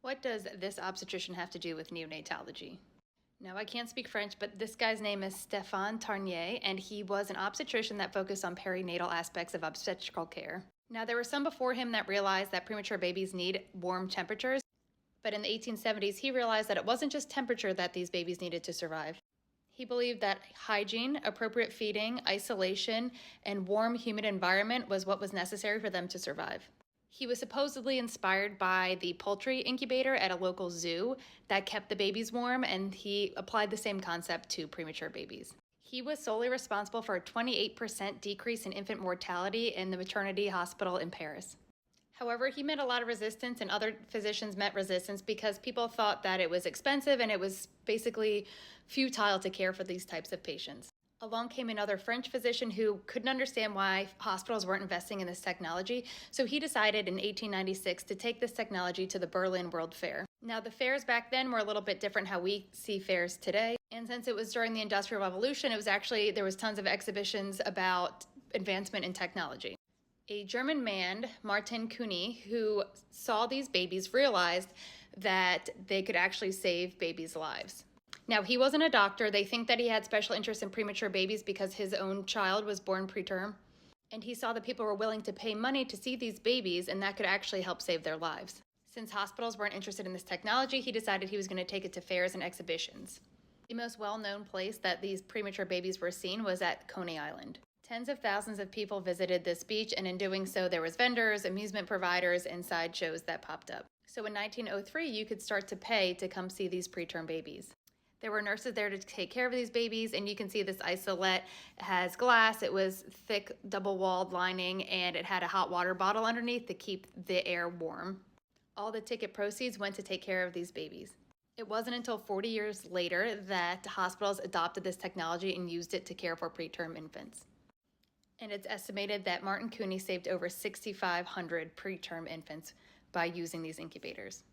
What does this obstetrician have to do with neonatology? Now, I can't speak French, but this guy's name is Stéphane Tarnier, and he was an obstetrician that focused on perinatal aspects of obstetrical care. Now, there were some before him that realized that premature babies need warm temperatures, but in the 1870s, he realized that it wasn't just temperature that these babies needed to survive. He believed that hygiene, appropriate feeding, isolation, and warm, humid environment was what was necessary for them to survive. He was supposedly inspired by the poultry incubator at a local zoo that kept the babies warm, and he applied the same concept to premature babies. He was solely responsible for a 28% decrease in infant mortality in the maternity hospital in Paris. However, he met a lot of resistance, and other physicians met resistance because people thought that it was expensive and it was basically futile to care for these types of patients. Along came another French physician who couldn't understand why hospitals weren't investing in this technology, so he decided in 1896 to take this technology to the Berlin World Fair. Now, the fairs back then were a little bit different how we see fairs today, and since it was during the Industrial Revolution, there was tons of exhibitions about advancement in technology. A German man, Martin Kuhne, who saw these babies, realized that they could actually save babies' lives. Now, he wasn't a doctor. They think that he had special interest in premature babies because his own child was born preterm. And he saw that people were willing to pay money to see these babies, and that could actually help save their lives. Since hospitals weren't interested in this technology, he decided he was going to take it to fairs and exhibitions. The most well-known place that these premature babies were seen was at Coney Island. Tens of thousands of people visited this beach, and in doing so, there was vendors, amusement providers, and sideshows that popped up. So in 1903, you could start to pay to come see these preterm babies. There were nurses there to take care of these babies, and you can see this isolette has glass. It was thick, double-walled lining, and it had a hot water bottle underneath to keep the air warm. All the ticket proceeds went to take care of these babies. It wasn't until 40 years later that hospitals adopted this technology and used it to care for preterm infants. And it's estimated that Martin Kuhne saved over 6,500 preterm infants by using these incubators.